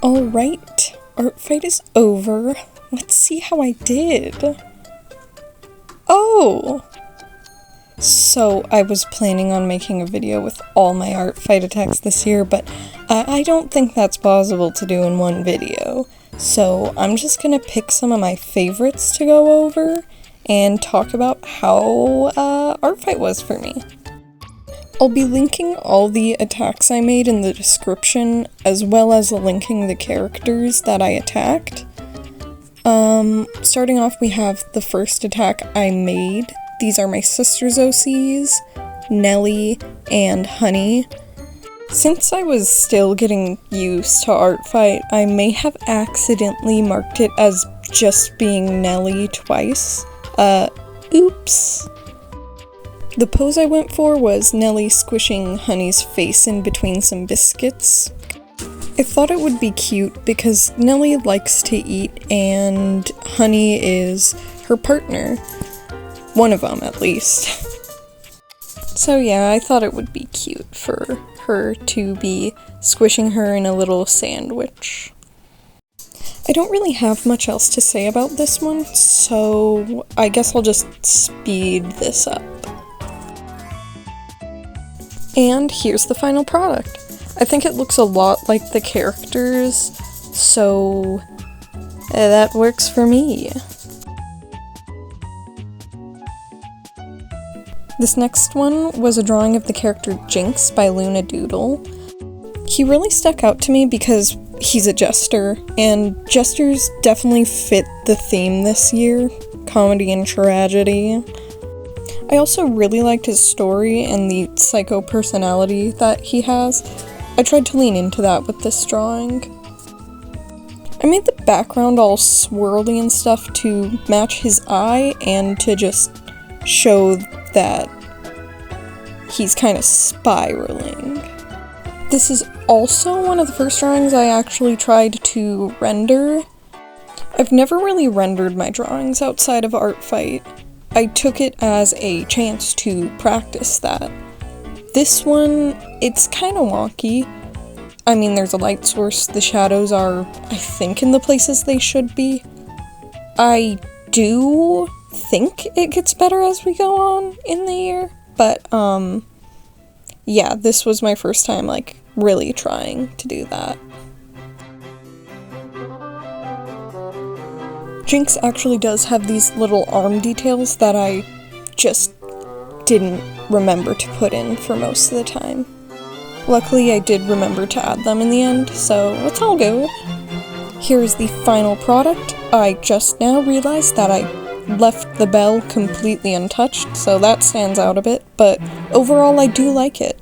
Alright, Artfight is over. Let's see how I did. Oh! So, I was planning on making a video with all my Artfight attacks this year, but I don't think that's possible to do in one video. So, I'm just gonna pick some of my favorites to go over and talk about how Artfight was for me. I'll be linking all the attacks I made in the description, as well as linking the characters that I attacked. Starting off, we have the first attack I made. These are my sister's OCs, Nelly and Honey. Since I was still getting used to Artfight, I may have accidentally marked it as just being Nelly twice. Oops. The pose I went for was Nelly squishing Honey's face in between some biscuits. I thought it would be cute because Nelly likes to eat and Honey is her partner. One of them, at least. So yeah, I thought it would be cute for her to be squishing her in a little sandwich. I don't really have much else to say about this one, so I guess I'll just speed this up. And here's the final product. I think it looks a lot like the characters, so that works for me. This next one was a drawing of the character Jinx by LunaDoodle. He really stuck out to me because he's a jester, and jesters definitely fit the theme this year, comedy and tragedy. I also really liked his story and the psycho personality that he has. I tried to lean into that with this drawing. I made the background all swirly and stuff to match his eye and to just show that he's kind of spiraling. This is also one of the first drawings I actually tried to render. I've never really rendered my drawings outside of Artfight. I took it as a chance to practice that. This one, it's kind of wonky. I mean, there's a light source, the shadows are, I think, in the places they should be. I do think it gets better as we go on in the year, but, yeah, this was my first time, like, really trying to do that. Jinx actually does have these little arm details that I just didn't remember to put in for most of the time. Luckily, I did remember to add them in the end, so it's all good. Here's the final product. I just now realized that I left the bell completely untouched, so that stands out a bit, but overall I do like it.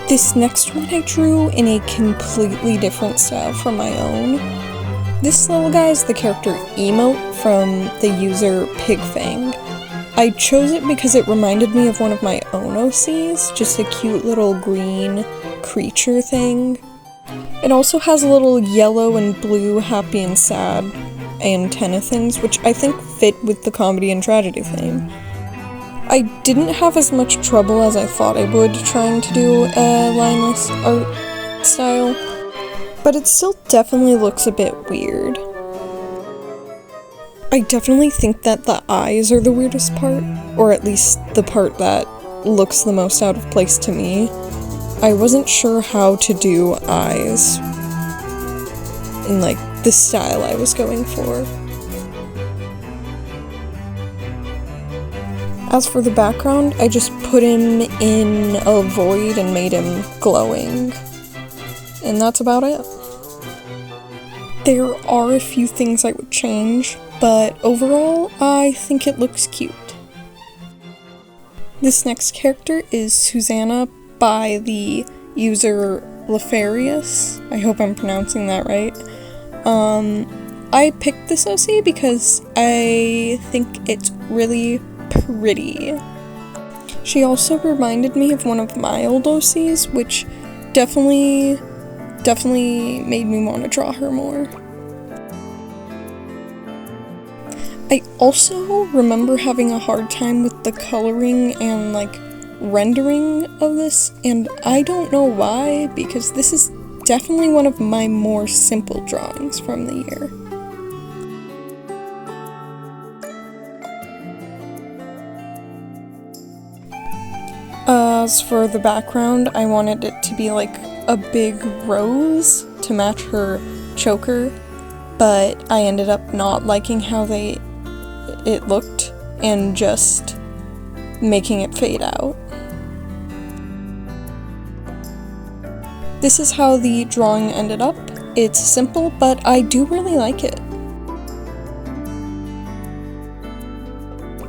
This next one I drew in a completely different style from my own. This little guy is the character Emote from the user Pigfang. I chose it because it reminded me of one of my own OCs, just a cute little green creature thing. It also has little yellow and blue happy and sad antenna things, which I think fit with the comedy and tragedy theme. I didn't have as much trouble as I thought I would trying to do a lineless art style, but it still definitely looks a bit weird. I definitely think that the eyes are the weirdest part, or at least the part that looks the most out of place to me. I wasn't sure how to do eyes in, like, the style I was going for. As for the background, I just put him in a void and made him glowing. And that's about it. There are a few things I would change, but overall, I think it looks cute. This next character is Susanna by the user Lefarius. I hope I'm pronouncing that right. I picked this OC because I think it's really pretty. She also reminded me of one of my old OCs, which definitely made me want to draw her more. I also remember having a hard time with the coloring and, like, rendering of this, and I don't know why, because this is definitely one of my more simple drawings from the year. As for the background, I wanted it to be like a big rose to match her choker, but I ended up not liking how it looked and just making it fade out. This is how the drawing ended up. It's simple, but I do really like it.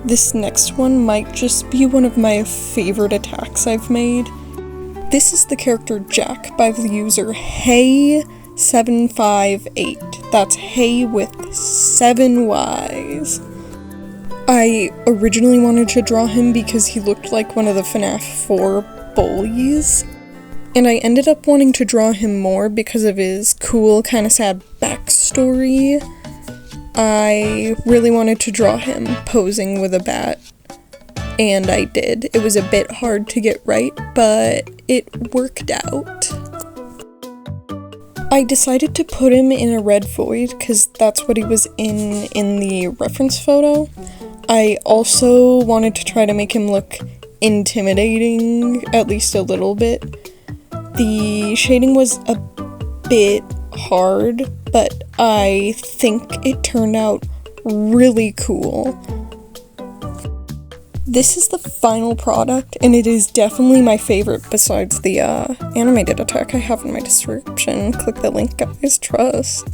This next one might just be one of my favorite attacks I've made. This is the character Jack by the user Hey758. That's Hey with 7 Y's. I originally wanted to draw him because he looked like one of the FNAF 4 bullies, and I ended up wanting to draw him more because of his cool, kind of sad backstory. I really wanted to draw him posing with a bat, and I did. It was a bit hard to get right, but it worked out. I decided to put him in a red void because that's what he was in the reference photo. I also wanted to try to make him look intimidating, at least a little bit. The shading was a bit hard, but I think it turned out really cool. This is the final product, and it is definitely my favorite besides the animated attack I have in my description. Click the link, guys, trust.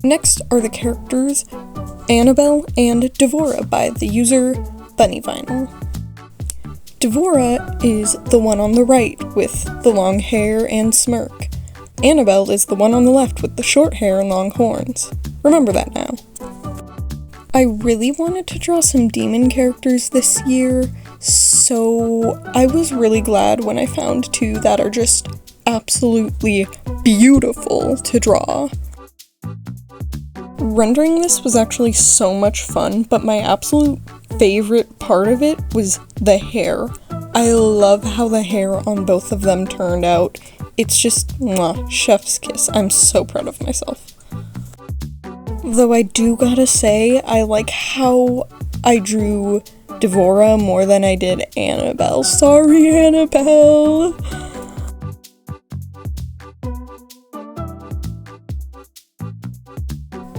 Next are the characters Annabelle and Devora by the user Bunnyvinyl. Devora is the one on the right with the long hair and smirk. Annabelle is the one on the left with the short hair and long horns. Remember that now. I really wanted to draw some demon characters this year, so I was really glad when I found 2 that are just absolutely beautiful to draw. Rendering this was actually so much fun, but my absolute favorite part of it was the hair. I love how the hair on both of them turned out. It's just, mwah, chef's kiss. I'm so proud of myself. Though I do gotta say, I like how I drew Devora more than I did Annabelle. Sorry, Annabelle!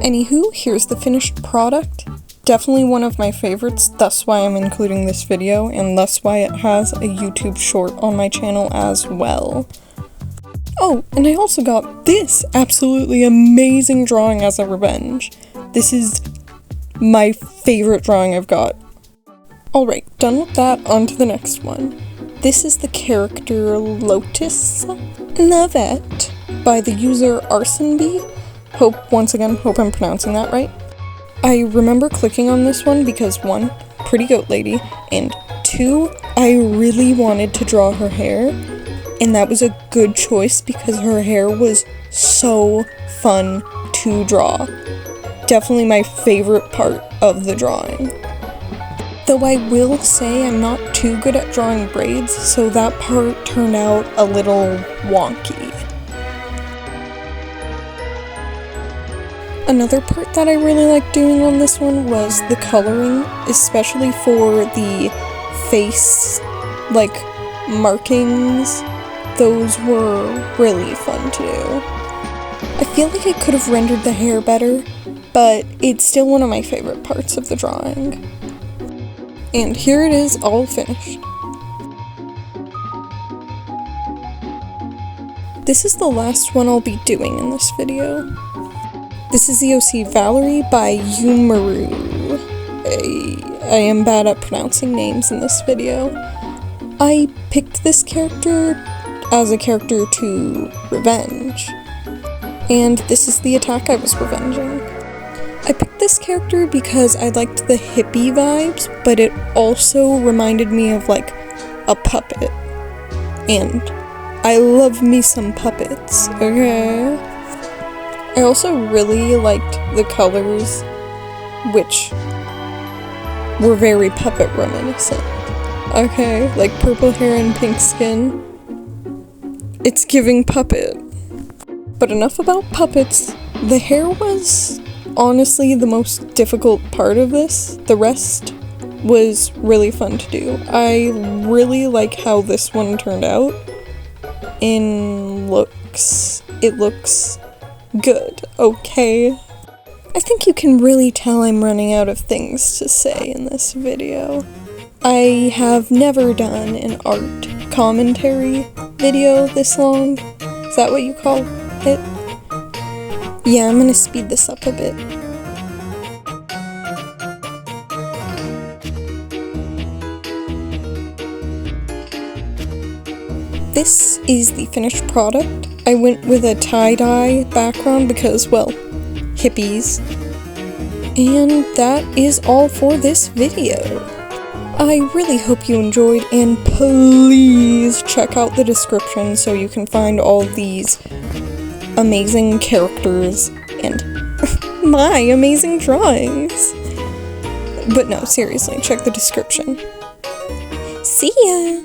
Anywho, here's the finished product. Definitely one of my favorites, that's why I'm including this video, and that's why it has a YouTube short on my channel as well. Oh, and I also got this absolutely amazing drawing as a revenge. This is my favorite drawing I've got. Alright, done with that, on to the next one. This is the character Lotus Lovette by the user ArsonB. Once again, hope I'm pronouncing that right. I remember clicking on this one because 1, pretty goat lady, and 2, I really wanted to draw her hair, and that was a good choice because her hair was so fun to draw. Definitely my favorite part of the drawing. Though I will say I'm not too good at drawing braids, so that part turned out a little wonky. Another part that I really liked doing on this one was the coloring, especially for the face, like, markings. Those were really fun to do. I feel like I could have rendered the hair better, but it's still one of my favorite parts of the drawing. And here it is, all finished. This is the last one I'll be doing in this video. This is the OC Valerie by Yumaru. I am bad at pronouncing names in this video. I picked this character as a character to revenge, and this is the attack I was revenging. I picked this character because I liked the hippie vibes, but it also reminded me of like a puppet, and I love me some puppets, okay? I also really liked the colors, which were very puppet reminiscent. Okay, like purple hair and pink skin. It's giving puppet. But enough about puppets. The hair was honestly the most difficult part of this. The rest was really fun to do. I really like how this one turned out. It looks good, okay? I think you can really tell I'm running out of things to say in this video. I have never done an art commentary video this long. Is that what you call it? Yeah, I'm gonna speed this up a bit. This is the finished product. I went with a tie-dye background because, well, hippies. And that is all for this video. I really hope you enjoyed, and please check out the description so you can find all these amazing characters and my amazing drawings. But no, seriously, check the description. See ya!